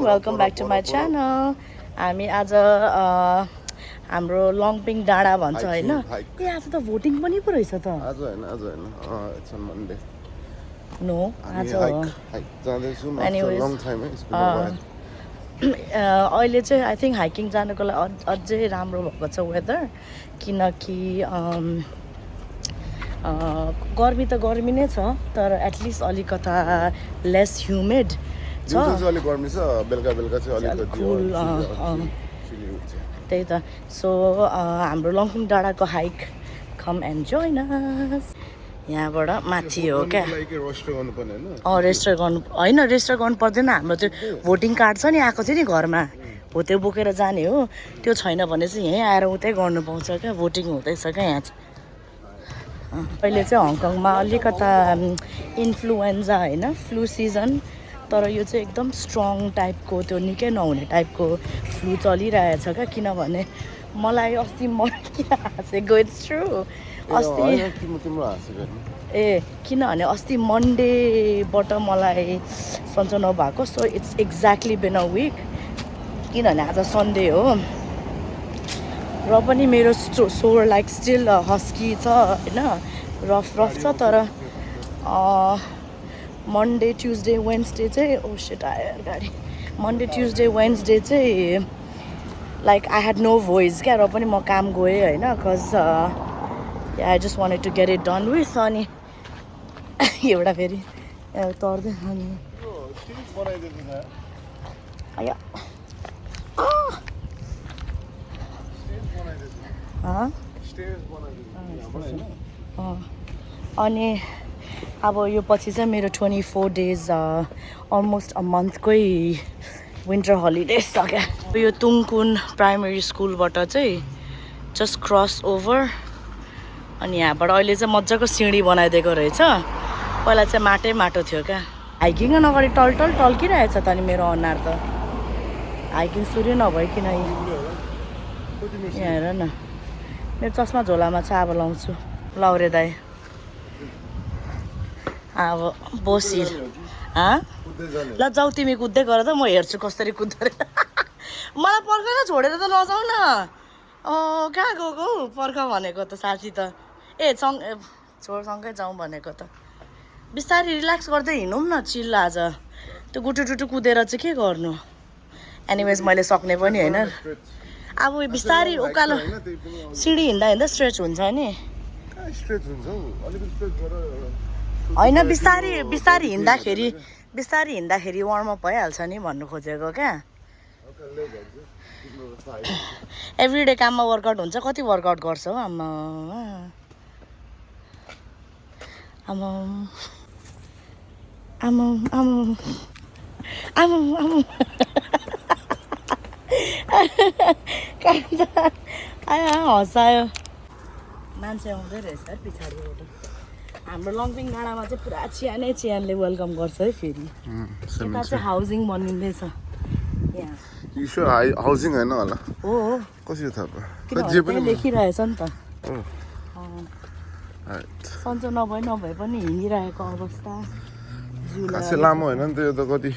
Welcome back to my channel. हामी आज हाम्रो लङपिङ डाँडा भन्छ होइन। ए आज त भोटिङ पनि पो रहेछ त। आज हैन इट्स अन मन्डे। नो आज एनिवेज अहिले चाहिँ आई थिङ्क हाइकिङ जानुको लागि अझै राम्रो भएको छ वेदर, किनकि गर्मी त गर्मी नै छ, तर एटलिस्ट अलिकता लेस ह्युमिड छ। त्यही त। सो हाम्रो लङपिङ डाँडाको हाइक कम एन्ड जोइन अस। यहाँबाट माथि हो क्या। रेजिस्टर गर्नु होइन, रेजिस्टर गर्नु पर्दैन। हाम्रो त्यो भोटिङ कार्ड छ नि, आएको थियो नि घरमा, हो त्यो बोकेर जाने हो। त्यो छैन भने चाहिँ यहीँ आएर उतै गर्नु पाउँछ क्या। भोटिङ हुँदैछ क्या यहाँ चाहिँ। अहिले चाहिँ हङकङमा अलिकता इन्फ्लुएन्जा होइन, फ्लू सिजन, तर यो चाहिँ एकदम स्ट्रङ टाइपको, त्यो निकै नहुने टाइपको फ्लू चलिरहेछ क्या। किनभने मलाई अस्ति हाँसेको इट्स ट्रु अस्ति किनभने अस्ति मन्डेबाट मलाई सन्चो नभएको। So it's exactly been a week, किनभने आज सन्डे हो र पनि मेरो सोर लाइक स्टिल हस्की छ होइन, रफ छ। तर मन्डे ट्युजडे वेन्सडे चाहिँ शिट आयो गाडी। मन्डे ट्युजडे वेन्सडे चाहिँ like I had no voice क्या। र पनि म काम गएँ होइन, because I just wanted to get it done with. अनि एउटा फेरि तर्दै अनि अनि अब यो पछि चाहिँ मेरो 24 days अलमोस्ट अ मन्थकै विन्टर हलिडेज छ क्या। यो तुङकुन प्राइमेरी स्कुलबाट चाहिँ जस्ट क्रस ओभर। अनि यहाँबाट अहिले चाहिँ मजाको सिँढी बनाइदिएको रहेछ। पहिला चाहिँ माटो थियो क्या। हाइकिङ अगाडि टल्किरहेछ त नि मेरो अनुहार त। हाइकिङ सुरु नभइकन यहाँ हेर न, मेरो चस्मा झोलामा छ, अब लाउँछु। लौरे दाई अब बोसिल ल जाऊ, तिमी कुद्दै गर त, म हेर्छु कसरी कुद्दो रहेछ। मलाई पर्खेर छोडेर त नजाऊ न। कहाँ गएको हौ पर्ख भनेको त साथी त। छोडसँगै जाउँ भनेको त। बिस्तारै रिल्याक्स गर्दै हिँडौँ न, चिल। आज त्यो गुटुटुटु कुदेर चाहिँ के गर्नु। एनिवेज मैले सक्ने पनि होइन। अब बिस्तारै उकालो सिँढी हिँड्दा स्ट्रेच हुन्छ नि होइन। बिस्तारै हिँड्दाखेरि वार्मअप भइहाल्छ नि भन्नु खोजेको क्या। एभ्री डे काममा वर्कआउट हुन्छ, कति वर्कआउट गर्छ हौ आमा आमा आमा आमा आमा आमा हँसायो। मान्छे आउँदै रहेछ पछाडिबाट। हाम्रो लङपिङ डाँडामा चाहिँ पुरा चियानले वेलकम गर्छ है। फेरि यता चाहिँ हाउसिङ बनिँदैछ यहाँ। हाउसिङ हैन होला हो कसरी थाहा किनभने लेखिरहेछ नि त। सन्चो नभए पनि हिँडिरहेको अवस्था। खासै लामो होइन नि त यो त, कति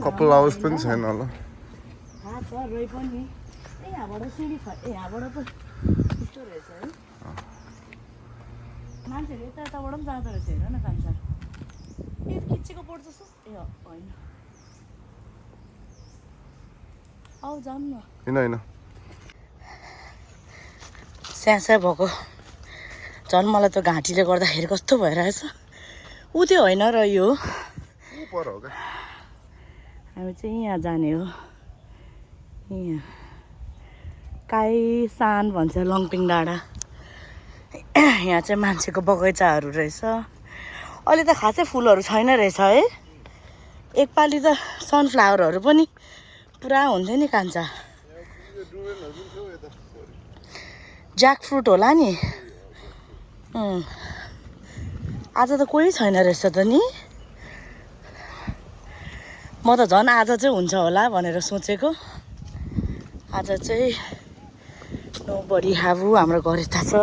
कपाल आवर्स पनि छैन होला। थाहा छ रही पनि। यहाँबाट सिँढी छ, यहाँबाट त यस्तो रहेछ है। मान्छेहरू यताबाट पनि जाँदो रहेछ हेर न कान्छा। खिचेको बोर्ड जस्तो होइन। आऊ जाऊँ न। होइन स्यास्या भएको झन् मलाई त घाँटीले गर्दाखेरि कस्तो भइरहेछ। ऊ त्यो होइन र यो हामी चाहिँ यहाँ जाने हो। यहाँ काइसान भन्छ लङपिङ डाँडा। यहाँ चाहिँ मान्छेको बगैँचाहरू रहेछ। अहिले त खासै फुलहरू छैन रहेछ है। एकपालि त सनफ्लावरहरू पनि पुरा हुन्थ्यो नि कान्छा। ज्याक फ्रुट होला नि। आज त कोही छैन रहेछ त नि। म त झन् आज चाहिँ हुन्छ होला भनेर सोचेको। आज चाहिँ नो बडी हाबु हाम्रो घर यता छ।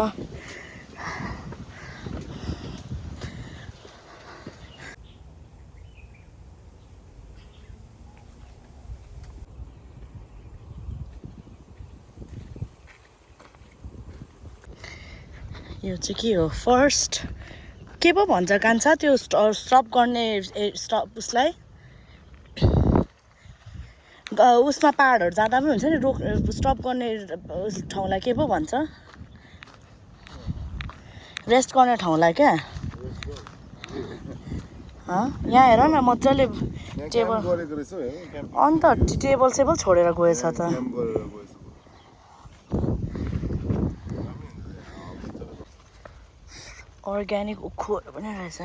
यो चाहिँ के हो फर्स्ट के पो भन्छ कान्छ त्यो स्टप गर्ने स्टप उसलाई उसमा पाहाडहरू जाँदा पनि हुन्छ नि रोक स्टप गर्ने ठाउँलाई के पो भन्छ रेस्ट गर्ने ठाउँलाई क्या यहाँ हेर न मजाले टेबल अन्त टेबल सेबल छोडेर गएछ त अर्ग्यानिक उखुहरू पनि रहेछ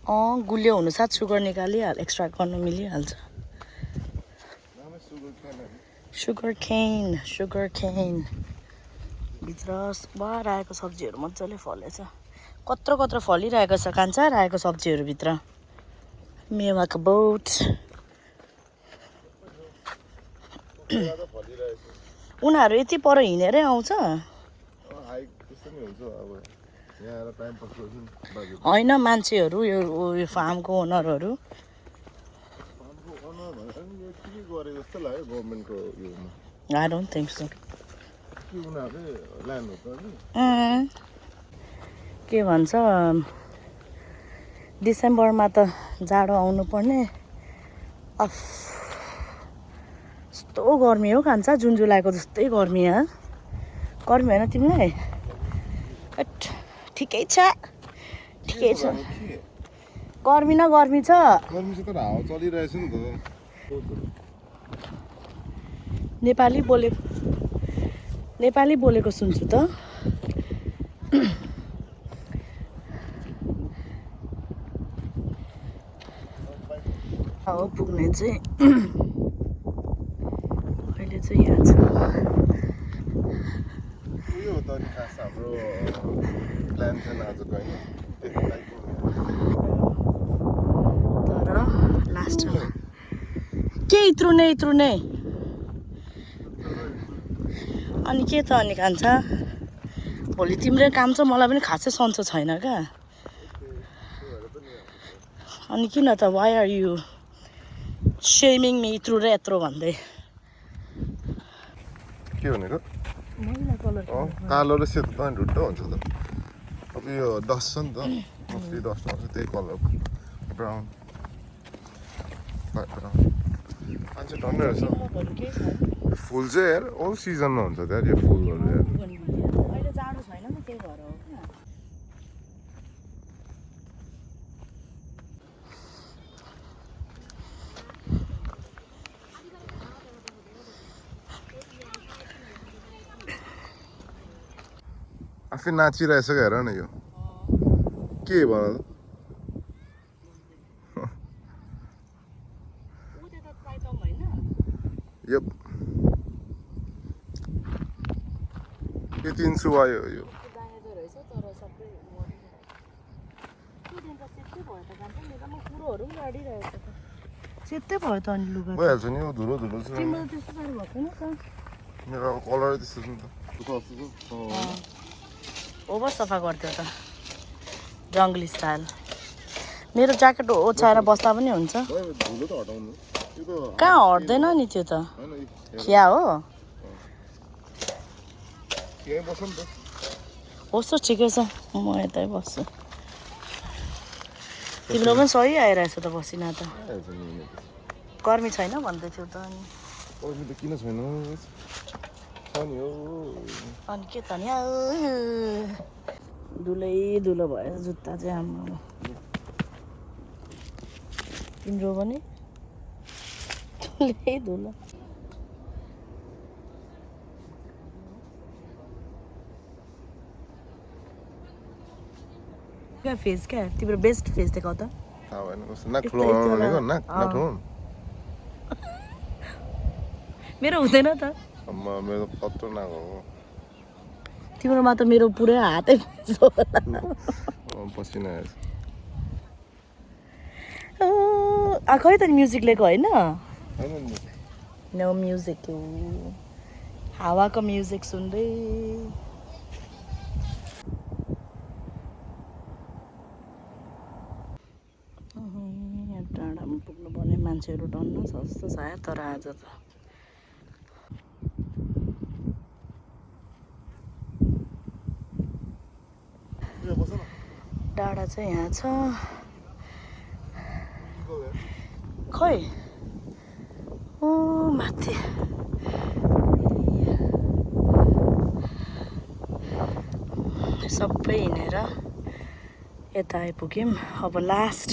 यहाँ गुलियो हुनुसाथ सुगर निकालिहाल्छ एक्सट्र्याक्ट गर्नु मिलिहाल्छ सुगर केन भित्र रायोको सब्जीहरू मजाले फलेछ कत्रो फलिरहेको छ कान्छा रायोको सब्जीहरू भित्र मेवाको बोट उनीहरू यति पर हिँडेरै आउँछ होइन मान्छेहरू यो फार्मको ओनरहरू आई डोन्ट थिङ्क सो के भन्छ डिसेम्बरमा त जाडो आउनुपर्ने यस्तो गर्मी हो कान्छ जुन जुलाईको जस्तै गर्मी गर्मी होइन तिमीलाई ठिकै छ गर्मी न गर्मी छ नेपाली बोलेको सुन्छु त पुग्ने चाहिँ अहिले चाहिँ यहाँ छ तर लास्टमा के इत्रु नै अनि के त अनि कान्छ भोलि तिम्रै काम छ मलाई पनि खासै सन्चो छैन क्या अनि किन त वाइ आर यु शेमिङ मी इत्रु र यत्रो भन्दै के भनेको कालो र सेतो त ढुट्टो हुन्छ त अब यो डस्ट छ नि त मोस्टली डस्ट आउँछ त्यही कलर ब्राउन मान्छे टन्नै रहेछ फुल चाहिँ यार अल सिजनमा हुन्छ त्यहाँ यो फुलहरू यार अहिले जाडो छैन नि त्यही भएर हो क्या आफै नाचिरहेछ क्या हेर न यो के भन यप के 300 आयो यो सेतै भयो त अनि लुगा भइहाल्छ नि यो धुलो छ तिम्रो त्यस्तो साह्रो भएको छैन त मेरो कलरै त्यस्तो छ नि त ओभर सफा गर्थ्यो त जङ्गली स्टाइल मेरो ज्याकेट ओछ्याएर बस्दा पनि हुन्छ कहाँ हट्दैन नि त्यो त खिया हो होस् त ठिकै छ म यतै बस्छु तिम्रो पनि सही आइरहेछ त बसिना त गर्मी छैन भन्दै थियो त अनि किन छैन अनि के त नि धुलो भयो जुत्ता चाहिँ हाम्रो तिम्रो पनि धुलो क्या फेस क्या तिम्रो बेस्ट फेस देखाउ त मेरो हुँदैन त मेरो खतरनाक हो तिम्रोमा त मेरो पुरै हातै पसिना खै त म्युजिक लिएको होइन नो म्युजिक हावाको म्युजिक सुन्दै टाढामा पुग्नु पर्ने मान्छेहरू डन्न छ जस्तो छ तर आज त डाँडा चाहिँ यहाँ छ खै ओ माथि सबै हिँडेर यता आइपुग्यौँ अब लास्ट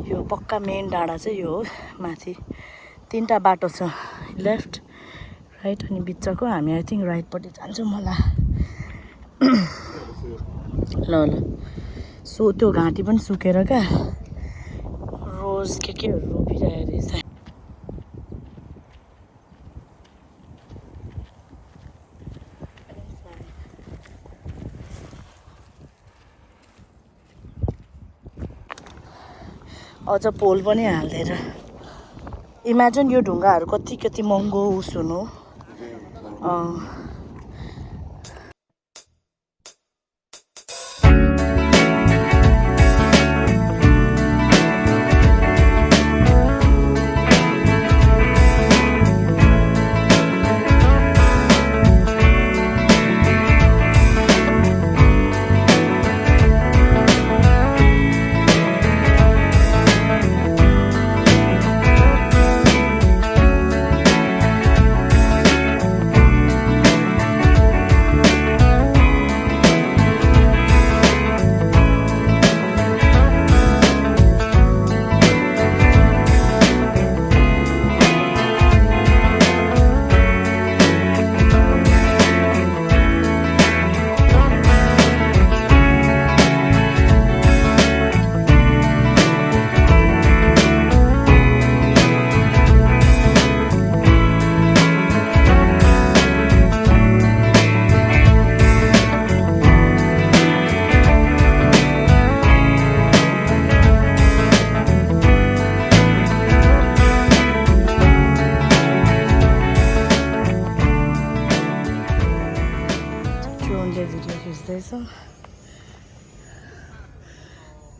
यो पक्का मेन डाँडा चाहिँ यो हो माथि 3टा बाटो छ लेफ्ट राइट अनि बिचको हामी आई थिङ्क राइटपट्टि जान्छौँ होला ल ल सो त्यो घाँटी पनि सुकेर क्या रोज केहरू रोपिरहेको रहेछ अझ पोल पनि हाल्दैन इमेजिन यो ढुङ्गाहरू कति महँगो उस हुनु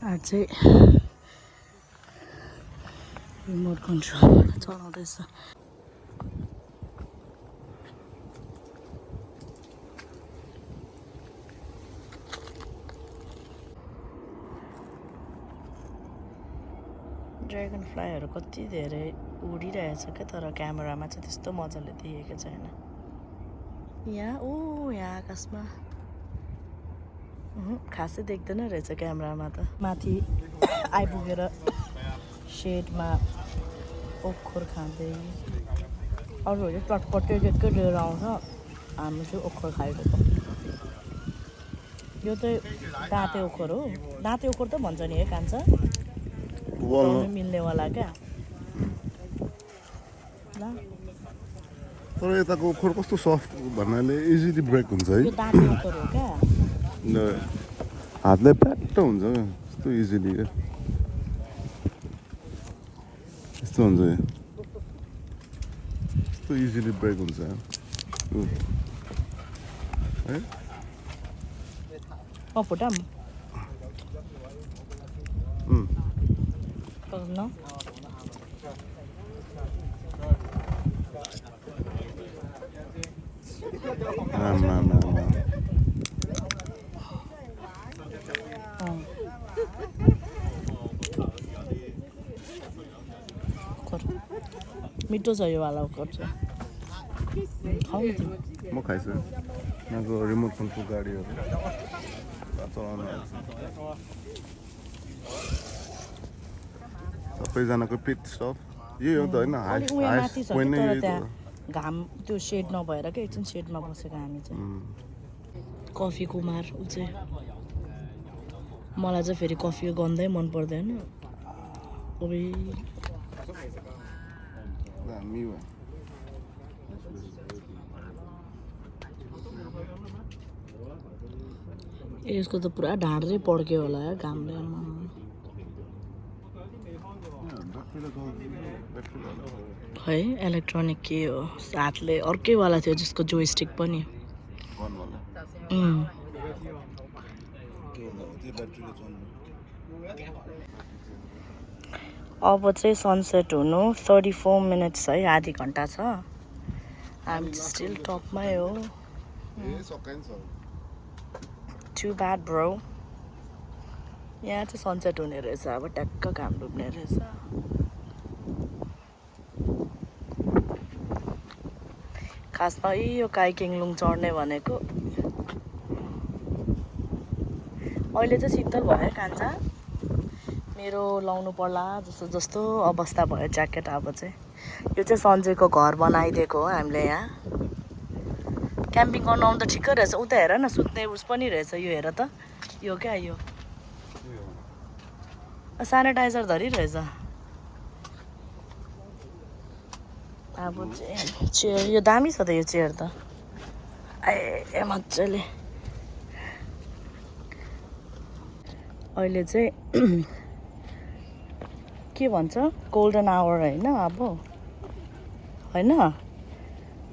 आज चाहिँ रिमोट कन्ट्रोलबाट चलाउँदैछ ड्रागन फ्लाईहरू कति धेरै उडिरहेछ क्या तर क्यामेरामा चाहिँ त्यस्तो मजाले देखेको छैन यहाँ यहाँ आकाशमा खासै देख्दैन रहेछ क्यामेरामा त माथि आइपुगेर सेडमा ओखर खाँदै अरूहरूले चटपटे के लिएर आउँछ हामी चाहिँ ओखर खाइरहेको यो चाहिँ दाँते ओखर हो दाँते ओखर त भन्छ नि है कान्छ मिल्नेवाला क्या तर यताको ओखर कस्तो सफ्ट भन्नाले इजिली ब्रेक हुन्छ है यो दाँते ओखर हो क्या हातले प्याट्ट हुन्छ यस्तो इजिली यस्तो हुन्छ यस्तो इजिली ब्रेक हुन्छ है फुटाम मिठो छ यो वाला गर्छ म खाइछु यहाँको रिमोट कन्ट्रोल गाडीहरू चलाउनु सबैजनाको पिट स्टप यही हो त होइन घाम त्यो सेड नभएर क्या एकछिन सेडमा बसेको हामी चाहिँ कफी कुमार ऊ चाहिँ मलाई चाहिँ फेरि कफीको गन्धै मन पर्दैन यसको त पुरा ढाडै पड्क्यो होला है घामले है इलेक्ट्रोनिक के हो हातले अर्कैवाला थियो जसको जोइस्टिक पनि अब चाहिँ सनसेट हुनु 34 मिनट्स है आधी घन्टा छ हामी स्टिल टपमै हो Too bad bro यहाँ चाहिँ सनसेट हुने रहेछ अब ट्याक्क घाम डुब्ने रहेछ खासमा यो काइकिङलुङ चढ्ने भनेको अहिले चाहिँ शीतल भयो कान्छा मेरो लाउनु पर्ला जस्तो जस्तो अवस्था भयो ज्याकेट अब चाहिँ यो चाहिँ सन्जेको घर बनाइदिएको हो हामीले यहाँ क्याम्पिङ गर्न आउनु त ठिकै रहेछ उता हेर न सुत्ने उस पनि रहेछ यो हेर त यो क्या यो सेनिटाइजर धरिरहेछ अब चाहिँ चेयर यो दामी छ त यो चेयर त ए मजाले अहिले चाहिँ के भन्छ गोल्डन आवर होइन अब होइन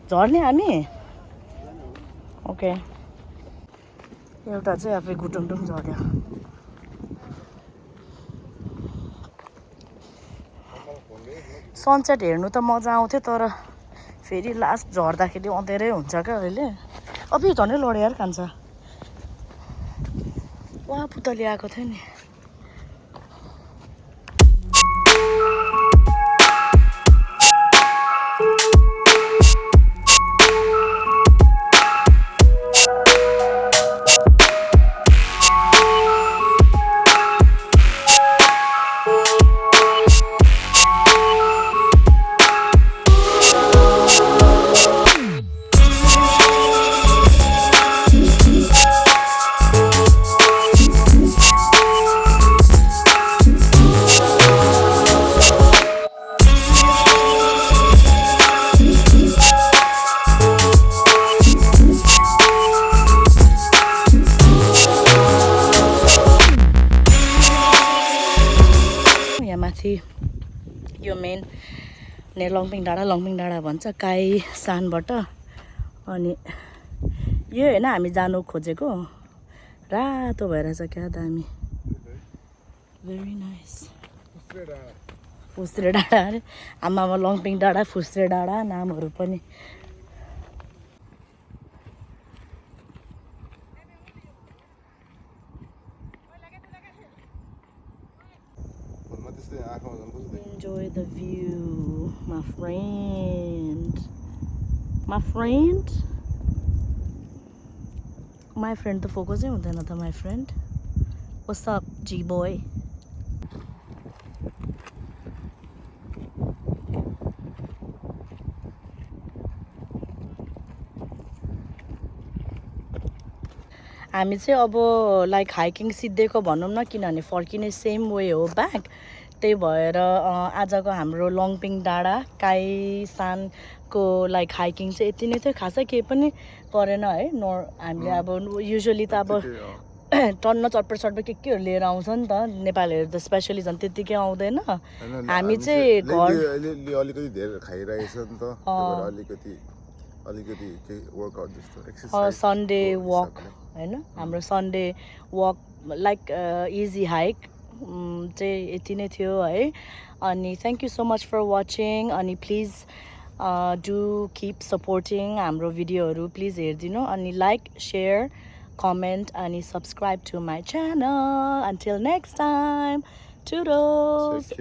झर्ने हामी ओके एउटा चाहिँ आफै गुटुङटुङ झर्यो सनसेट हेर्नु त मजा आउँथ्यो तर फेरि लास्ट झर्दाखेरि अँधेरै हुन्छ क्या अहिले अब यो झनै लड्यो यार कान्छ वा पुतली आएको थियो नि यो मेन लङपिङ डाँडा भन्छ काई सानबाट अनि यो होइन हामी जानु खोजेको रातो भइरहेछ क्या दामी भेरी नाइस फुस्रे डाँडा अरे आमामा लङपिङ डाँडा फुस्रे डाँडा नामहरू पनि Enjoy the view, my friend. My friend? My friend त फोकसै हुँदैन त my friend. What's up, G-boy? हामी चाहिँ अब लाइक हाइकिङ सिद्धेको भनौँ न किनभने फर्किने सेम वे हो ब्याक त्यही भएर आजको हाम्रो लङपिङ डाँडा काइसानको लाइक हाइकिङ चाहिँ यति नै थियो खासै केही पनि गरेन है हामीले अब युजुअली त अब टन्न चटपट केहरू लिएर आउँछ नि त नेपालीहरू त स्पेसली झन् त्यत्तिकै आउँदैन हामी चाहिँ घर अलिकति धेरै खाइरहेछ नि त अलिकति वर्कआउट जस्तो सन्डे वक होइन हाम्रो Sunday walk like easy hike चाहिँ यति नै थियो है अनि thank you so much for watching अनि प्लिज डु किप सपोर्टिङ हाम्रो भिडियोहरू प्लिज हेरिदिनु अनि लाइक सेयर कमेन्ट अनि subscribe to my channel until next time टुडल्स